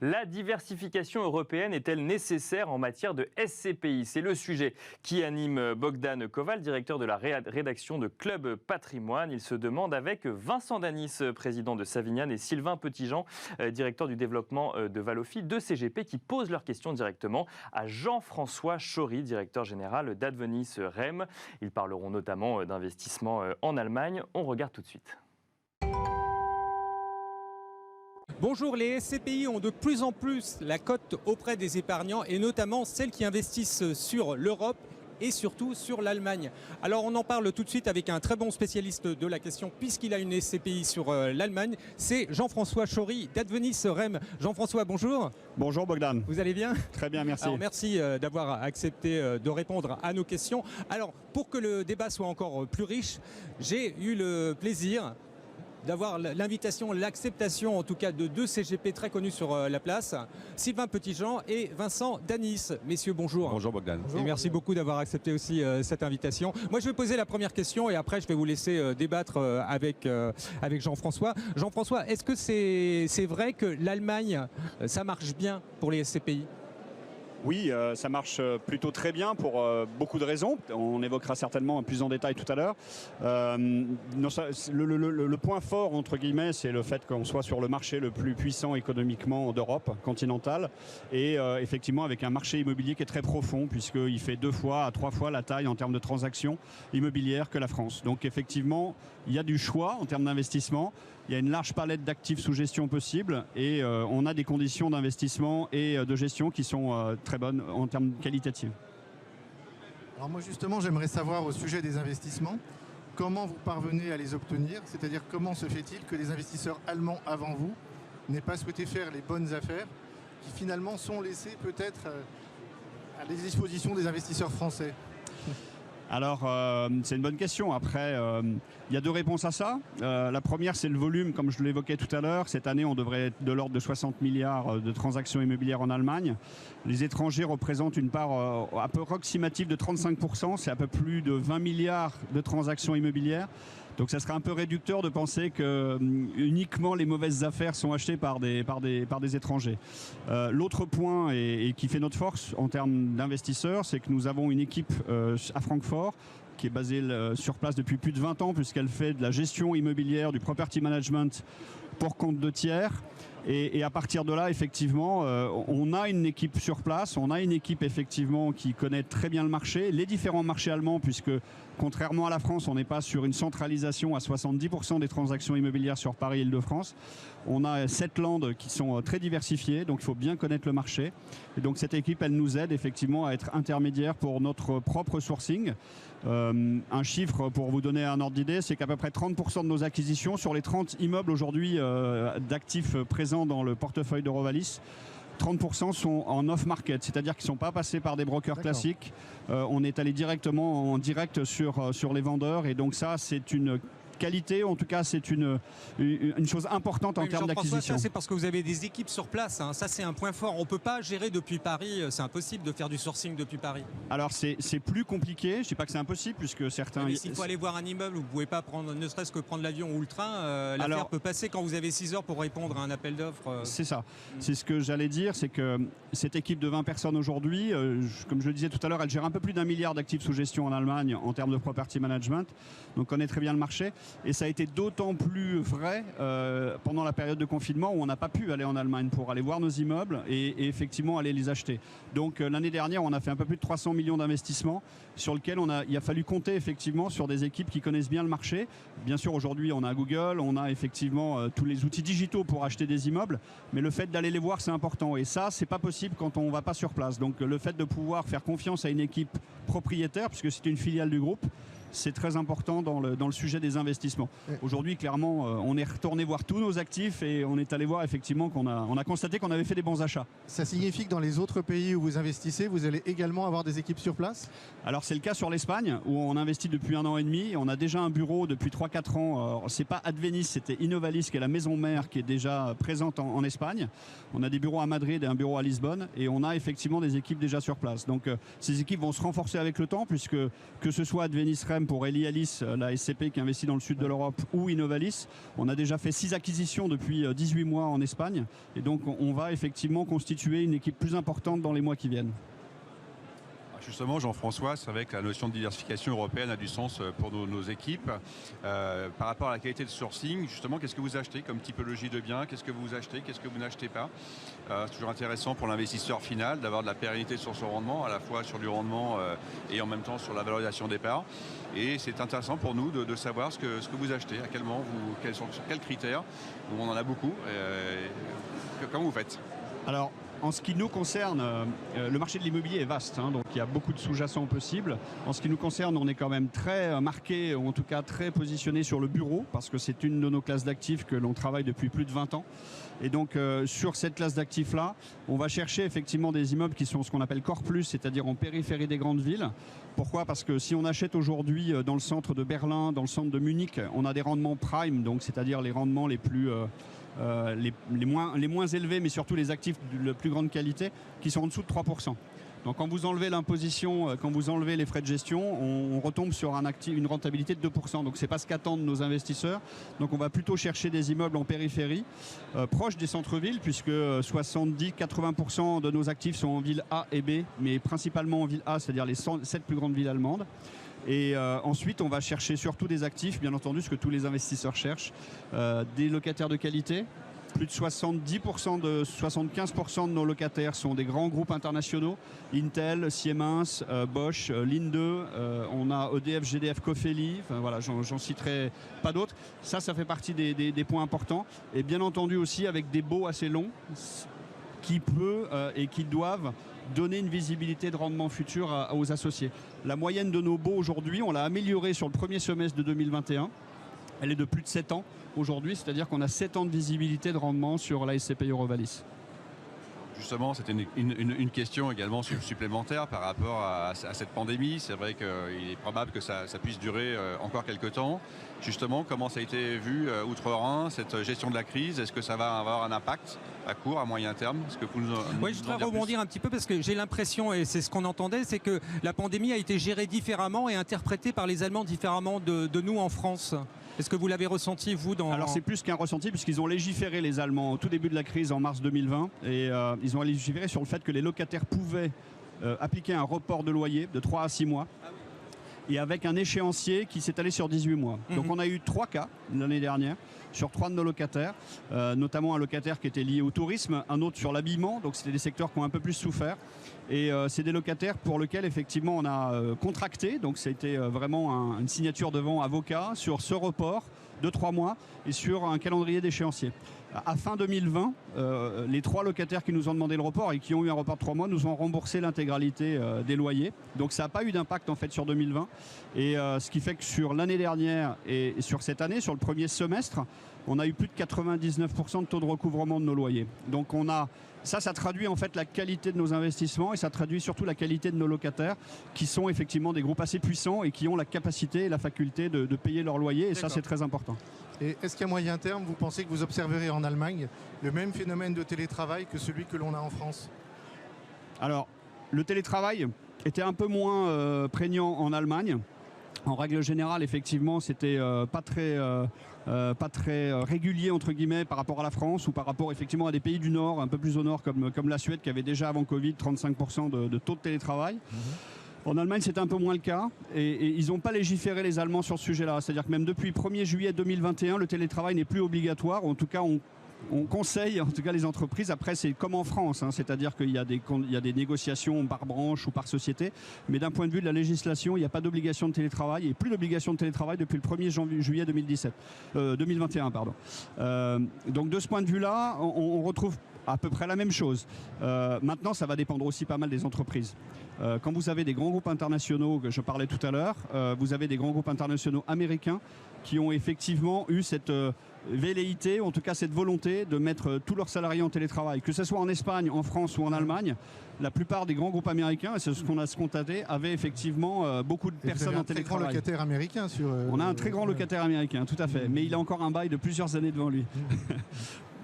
La diversification européenne est-elle nécessaire en matière de SCPI? C'est le sujet qui anime Bogdan Koval, directeur de la rédaction de Club Patrimoine. Il se demande avec Vincent Danis, président de Savignane, et Sylvain Petitjean, directeur du développement de Valofi, deux CGP, qui posent leurs questions directement à Jean-François Chory, directeur général d'Advenis REM. Ils parleront notamment d'investissement en Allemagne. On regarde tout de suite. Bonjour, les SCPI ont de plus en plus la cote auprès des épargnants et notamment celles qui investissent sur l'Europe et surtout sur l'Allemagne. Alors on en parle tout de suite avec un très bon spécialiste de la question puisqu'il a une SCPI sur l'Allemagne. C'est Jean-François Chory d'Advenis REM. Jean-François, bonjour. Bonjour Bogdan. Vous allez bien? Très bien, merci. Alors merci d'avoir accepté de répondre à nos questions. Alors pour que le débat soit encore plus riche, j'ai eu le plaisir d'avoir l'invitation, l'acceptation en tout cas de deux CGP très connus sur la place, Sylvain Petitjean et Vincent Danis. Messieurs, bonjour. Bonjour Bogdan. Et merci beaucoup d'avoir accepté aussi cette invitation. Moi je vais poser la première question et après je vais vous laisser débattre avec Jean-François. Jean-François, est-ce que c'est vrai que l'Allemagne, ça marche bien pour les SCPI ? Oui, ça marche plutôt très bien pour beaucoup de raisons. On évoquera certainement plus en détail tout à l'heure. Le point fort, entre guillemets, c'est le fait qu'on soit sur le marché le plus puissant économiquement d'Europe continentale et effectivement avec un marché immobilier qui est très profond puisqu'il fait 2 fois à 3 fois la taille en termes de transactions immobilières que la France. Donc effectivement, il y a du choix en termes d'investissement. Il y a une large palette d'actifs sous gestion possible et on a des conditions d'investissement et de gestion qui sont très bonnes en termes qualitatifs. Alors moi justement, j'aimerais savoir au sujet des investissements, comment vous parvenez à les obtenir? C'est-à-dire comment se fait-il que les investisseurs allemands avant vous n'aient pas souhaité faire les bonnes affaires qui finalement sont laissées peut-être à la disposition des investisseurs français? Alors, c'est une bonne question. Après, il y a 2 réponses à ça. La première, c'est le volume, comme je l'évoquais tout à l'heure. Cette année, on devrait être de l'ordre de 60 milliards de transactions immobilières en Allemagne. Les étrangers représentent une part approximative de 35%. C'est un peu plus de 20 milliards de transactions immobilières. Donc ça serait un peu réducteur de penser que uniquement les mauvaises affaires sont achetées par des étrangers. L'autre point et qui fait notre force en termes d'investisseurs, c'est que nous avons une équipe à Francfort qui est basée sur place depuis plus de 20 ans puisqu'elle fait de la gestion immobilière, du property management pour compte de tiers. Et à partir de là, effectivement, on a une équipe sur place, on a une équipe effectivement qui connaît très bien le marché, les différents marchés allemands, puisque contrairement à la France, on n'est pas sur une centralisation à 70% des transactions immobilières sur Paris et Île-de-France. On a 7 landes qui sont très diversifiées, donc il faut bien connaître le marché. Et donc cette équipe, elle nous aide effectivement à être intermédiaire pour notre propre sourcing. Un chiffre pour vous donner un ordre d'idée, c'est qu'à peu près 30% de nos acquisitions sur les 30 immeubles aujourd'hui d'actifs présents dans le portefeuille d'Eurovalis, 30% sont en off-market, c'est-à-dire qu'ils ne sont pas passés par des brokers classiques. On est allé directement en direct sur les vendeurs et donc ça, c'est une qualité, en tout cas c'est une chose importante en termes d'acquisition. C'est parce que vous avez des équipes sur place, hein. Ça c'est un point fort. On ne peut pas gérer depuis Paris, c'est impossible de faire du sourcing depuis Paris. Alors c'est plus compliqué, je ne dis pas que c'est impossible puisque certains... Mais s'il faut aller voir un immeuble, vous ne pouvez pas prendre, ne serait-ce que prendre l'avion ou le train, l'affaire peut passer quand vous avez 6 heures pour répondre à un appel d'offres. C'est ça, c'est ce que j'allais dire, c'est que cette équipe de 20 personnes aujourd'hui, comme je le disais tout à l'heure, elle gère un peu plus d'1 milliard d'actifs sous gestion en Allemagne en termes de property management, donc on connaît très bien le marché. Et ça a été d'autant plus vrai pendant la période de confinement où on n'a pas pu aller en Allemagne pour aller voir nos immeubles et effectivement aller les acheter. Donc l'année dernière, on a fait un peu plus de 300 millions d'investissements sur lesquels il a fallu compter effectivement sur des équipes qui connaissent bien le marché. Bien sûr, aujourd'hui, on a Google, on a effectivement tous les outils digitaux pour acheter des immeubles, mais le fait d'aller les voir, c'est important. Et ça, c'est pas possible quand on ne va pas sur place. Donc le fait de pouvoir faire confiance à une équipe propriétaire, puisque c'est une filiale du groupe, c'est très important dans le sujet des investissements. Aujourd'hui, clairement, on est retourné voir tous nos actifs et on est allé voir effectivement qu'on a constaté qu'on avait fait des bons achats. Ça signifie que dans les autres pays où vous investissez, vous allez également avoir des équipes sur place? Alors c'est le cas sur l'Espagne où on investit depuis 1 an et demi. On a déjà un bureau depuis 3-4 ans. C'est pas Advenis, c'était Innovalis qui est la maison mère qui est déjà présente en Espagne. On a des bureaux à Madrid et un bureau à Lisbonne et on a effectivement des équipes déjà sur place. Donc ces équipes vont se renforcer avec le temps puisque que ce soit Advenis REM IRM pour Elialis, la SCP qui investit dans le sud de l'Europe, ou Innovalis. On a déjà fait 6 acquisitions depuis 18 mois en Espagne. Et donc on va effectivement constituer une équipe plus importante dans les mois qui viennent. Justement, Jean-François, c'est vrai que la notion de diversification européenne a du sens pour nos équipes. Par rapport à la qualité de sourcing, justement, qu'est-ce que vous achetez comme typologie de biens? Qu'est-ce que vous achetez? Qu'est-ce que vous n'achetez pas? C'est toujours intéressant pour l'investisseur final d'avoir de la pérennité sur son rendement, à la fois sur du rendement et en même temps sur la valorisation des parts. Et c'est intéressant pour nous de savoir ce que vous achetez, à quel moment, sur quels critères. On en a beaucoup. Comment vous faites? Alors, en ce qui nous concerne, le marché de l'immobilier est vaste, donc il y a beaucoup de sous-jacents possibles. En ce qui nous concerne, on est quand même très marqué, ou en tout cas très positionné sur le bureau, parce que c'est une de nos classes d'actifs que l'on travaille depuis plus de 20 ans. Et donc sur cette classe d'actifs-là, on va chercher effectivement des immeubles qui sont ce qu'on appelle Core Plus, c'est-à-dire en périphérie des grandes villes. Pourquoi? Parce que si on achète aujourd'hui dans le centre de Berlin, dans le centre de Munich, on a des rendements prime, donc c'est-à-dire les rendements les plus... les moins élevés, mais surtout les actifs de la plus grande qualité, qui sont en dessous de 3%. Donc quand vous enlevez l'imposition, quand vous enlevez les frais de gestion, on retombe sur une rentabilité de 2%. Donc c'est pas ce qu'attendent nos investisseurs. Donc on va plutôt chercher des immeubles en périphérie, proches des centres-villes, puisque 70-80% de nos actifs sont en ville A et B, mais principalement en ville A, c'est-à-dire les 7 plus grandes villes allemandes. Et ensuite, on va chercher surtout des actifs, bien entendu, ce que tous les investisseurs cherchent, des locataires de qualité. Plus de 75% de nos locataires sont des grands groupes internationaux, Intel, Siemens, Bosch, Linde, on a EDF, GDF, Cofeli, enfin voilà, j'en citerai pas d'autres. Ça fait partie des points importants. Et bien entendu aussi avec des baux assez longs qui et qui doivent donner une visibilité de rendement futur aux associés. La moyenne de nos baux aujourd'hui, on l'a améliorée sur le premier semestre de 2021. Elle est de plus de 7 ans aujourd'hui, c'est-à-dire qu'on a 7 ans de visibilité de rendement sur la SCPI Eurovalis. Justement, c'était une question également supplémentaire par rapport à cette pandémie. C'est vrai qu'il est probable que ça puisse durer encore quelques temps. Justement, comment ça a été vu outre-Rhin, cette gestion de la crise? Est-ce que ça va avoir un impact à court, à moyen terme? Oui, je voudrais rebondir un petit peu parce que j'ai l'impression, et c'est ce qu'on entendait, c'est que la pandémie a été gérée différemment et interprétée par les Allemands différemment de nous en France. Est-ce que vous l'avez ressenti, vous, dans... Alors c'est plus qu'un ressenti, puisqu'ils ont légiféré, les Allemands, au tout début de la crise, en mars 2020. Et ils ont légiféré sur le fait que les locataires pouvaient appliquer un report de loyer de 3 à 6 mois. Et avec un échéancier qui s'est allé sur 18 mois. Donc on a eu 3 cas l'année dernière, sur 3 de nos locataires, notamment un locataire qui était lié au tourisme, un autre sur l'habillement, donc c'était des secteurs qui ont un peu plus souffert. Et c'est des locataires pour lesquels effectivement on a contracté, donc c'était vraiment une signature devant avocat sur ce report de 3 mois et sur un calendrier d'échéancier. À fin 2020, les 3 locataires qui nous ont demandé le report et qui ont eu un report de 3 mois nous ont remboursé l'intégralité des loyers. Donc ça n'a pas eu d'impact en fait sur 2020. Et ce qui fait que sur l'année dernière et sur cette année, sur le premier semestre, on a eu plus de 99% de taux de recouvrement de nos loyers. Donc on a... Ça traduit en fait la qualité de nos investissements et ça traduit surtout la qualité de nos locataires qui sont effectivement des groupes assez puissants et qui ont la capacité et la faculté de payer leur loyer et ça c'est très important. Et est-ce qu'à moyen terme, vous pensez que vous observerez en Allemagne le même phénomène de télétravail que celui que l'on a en France? Alors, le télétravail était un peu moins prégnant en Allemagne. En règle générale, effectivement, c'était pas très régulier entre guillemets par rapport à la France ou par rapport effectivement à des pays du Nord, un peu plus au nord comme la Suède qui avait déjà avant Covid 35% de taux de télétravail. En Allemagne, c'était un peu moins le cas et ils n'ont pas légiféré les Allemands sur ce sujet-là. C'est-à-dire que même depuis 1er juillet 2021, le télétravail n'est plus obligatoire. En tout cas, on conseille, en tout cas les entreprises, après c'est comme en France, c'est-à-dire qu'il y a des négociations par branche ou par société, mais d'un point de vue de la législation, il n'y a pas d'obligation de télétravail et plus d'obligation de télétravail depuis le 1er juillet 2021. Donc de ce point de vue-là, on retrouve à peu près la même chose. Maintenant, ça va dépendre aussi pas mal des entreprises. Quand vous avez des grands groupes internationaux, que je parlais tout à l'heure, vous avez des grands groupes internationaux américains qui ont effectivement eu cette velléité, en tout cas cette volonté de mettre tous leurs salariés en télétravail. Que ce soit en Espagne, en France ou en Allemagne, la plupart des grands groupes américains, et c'est ce qu'on a constaté, avaient effectivement beaucoup de personnes en télétravail. Très grand locataire américain sur... On a un très grand locataire américain, tout à fait. Mais il a encore un bail de plusieurs années devant lui.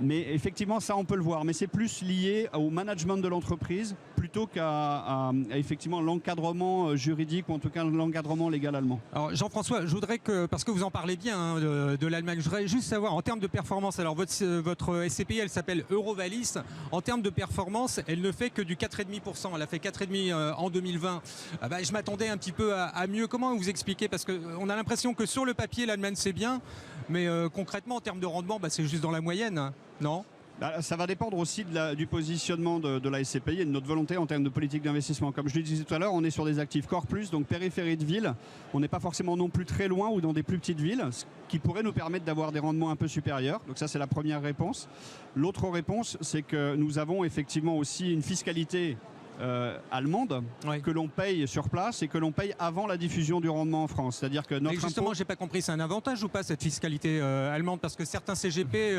Mais effectivement, ça, on peut le voir. Mais c'est plus lié au management de l'entreprise, plutôt qu'à effectivement l'encadrement juridique ou en tout cas l'encadrement légal allemand. Alors Jean-François, je voudrais que, parce que vous en parlez bien hein, de l'Allemagne, je voudrais juste savoir en termes de performance, alors votre SCPI elle s'appelle Eurovalis, en termes de performance elle ne fait que du 4,5%, elle a fait 4,5% en 2020. Je m'attendais un petit peu à mieux, comment vous expliquez, parce qu'on a l'impression que sur le papier l'Allemagne c'est bien, mais concrètement en termes de rendement c'est juste dans la moyenne, non ? Ça va dépendre aussi du positionnement de la SCPI et de notre volonté en termes de politique d'investissement. Comme je le disais tout à l'heure, on est sur des actifs Core Plus, donc périphérie de ville. On n'est pas forcément non plus très loin ou dans des plus petites villes, ce qui pourrait nous permettre d'avoir des rendements un peu supérieurs. Donc ça, c'est la première réponse. L'autre réponse, c'est que nous avons effectivement aussi une fiscalité allemande que l'on paye sur place et que l'on paye avant la diffusion du rendement en France. C'est-à-dire que notre justement, j'ai pas compris, c'est un avantage ou pas cette fiscalité allemande, parce que certains CGP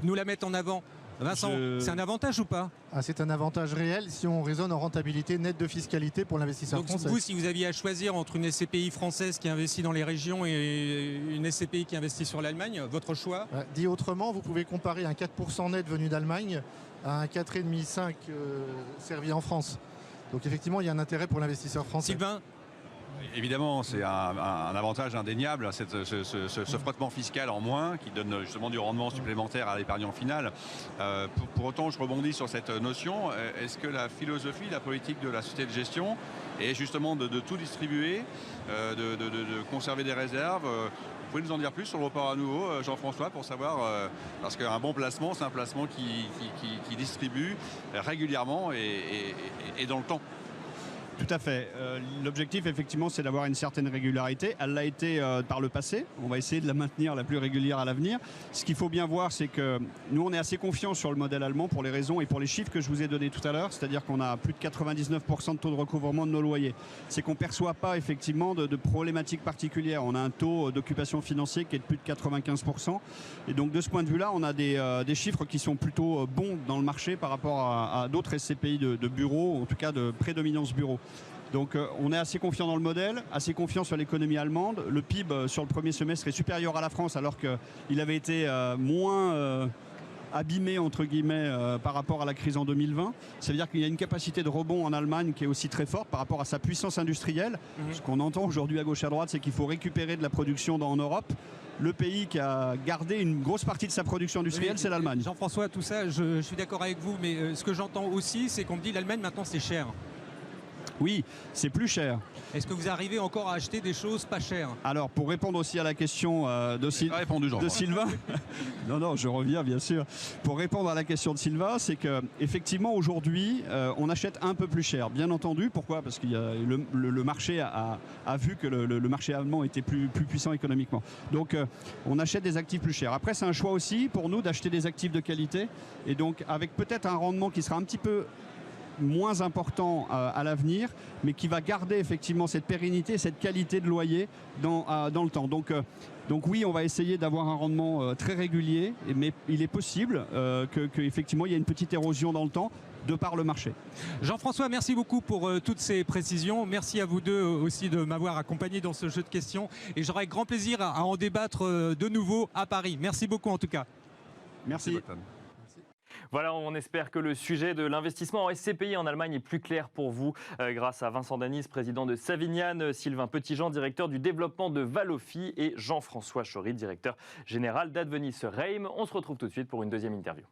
nous la mettent en avant. Vincent, c'est un avantage ou pas ? C'est un avantage réel si on raisonne en rentabilité nette de fiscalité pour l'investisseur français. Donc vous, si vous aviez à choisir entre une SCPI française qui investit dans les régions et une SCPI qui investit sur l'Allemagne, votre choix ? Dit autrement, vous pouvez comparer un 4% net venu d'Allemagne à un 4,5-5% servi en France. Donc effectivement, il y a un intérêt pour l'investisseur français. Sylvain ? Évidemment, c'est un avantage indéniable, ce frottement fiscal en moins qui donne justement du rendement supplémentaire à l'épargnant final. Pour autant, je rebondis sur cette notion. Est-ce que la philosophie, la politique de la société de gestion est justement de tout distribuer, de conserver des réserves Vous pouvez nous en dire plus sur le report à nouveau, Jean-François, pour savoir, parce qu'un bon placement, c'est un placement qui distribue régulièrement et dans le temps. Tout à fait. L'objectif, effectivement, c'est d'avoir une certaine régularité. Elle l'a été par le passé. On va essayer de la maintenir la plus régulière à l'avenir. Ce qu'il faut bien voir, c'est que nous, on est assez confiants sur le modèle allemand pour les raisons et pour les chiffres que je vous ai donnés tout à l'heure. C'est-à-dire qu'on a plus de 99% de taux de recouvrement de nos loyers. C'est qu'on ne perçoit pas, effectivement, de problématiques particulières. On a un taux d'occupation financier qui est de plus de 95%. Et donc, de ce point de vue-là, on a des chiffres qui sont plutôt bons dans le marché par rapport à d'autres SCPI de bureaux, en tout cas de prédominance bureau. Donc on est assez confiant dans le modèle, assez confiant sur l'économie allemande. Le PIB sur le premier semestre est supérieur à la France alors qu'il avait été moins abîmé entre guillemets par rapport à la crise en 2020. Ça veut dire qu'il y a une capacité de rebond en Allemagne qui est aussi très forte par rapport à sa puissance industrielle. Ce qu'on entend aujourd'hui à gauche à droite, c'est qu'il faut récupérer de la production en Europe. Le pays qui a gardé une grosse partie de sa production industrielle, c'est l'Allemagne. Jean-François, tout ça, je suis d'accord avec vous, mais ce que j'entends aussi, c'est qu'on me dit l'Allemagne maintenant c'est cher. Oui, c'est plus cher. Est-ce que vous arrivez encore à acheter des choses pas chères ? Alors, pour répondre aussi à la question de Sylvain, non, je reviens bien sûr. Pour répondre à la question de Sylvain, c'est qu'effectivement aujourd'hui, on achète un peu plus cher. Bien entendu, pourquoi ? Parce que le marché a vu que le marché allemand était plus puissant économiquement. Donc, on achète des actifs plus chers. Après, c'est un choix aussi pour nous d'acheter des actifs de qualité et donc avec peut-être un rendement qui sera un petit peu moins important à l'avenir, mais qui va garder effectivement cette pérennité, cette qualité de loyer dans le temps. Donc oui, on va essayer d'avoir un rendement très régulier, mais il est possible qu'effectivement il y ait une petite érosion dans le temps de par le marché. Jean-François, merci beaucoup pour toutes ces précisions. Merci à vous deux aussi de m'avoir accompagné dans ce jeu de questions. Et j'aurai grand plaisir à en débattre de nouveau à Paris. Merci beaucoup en tout cas. Merci. Voilà, on espère que le sujet de l'investissement en SCPI en Allemagne est plus clair pour vous grâce à Vincent Danis, président de Savignan, Sylvain Petitjean, directeur du développement de Valofi et Jean-François Chory, directeur général d'Advenis Reim. On se retrouve tout de suite pour une deuxième interview.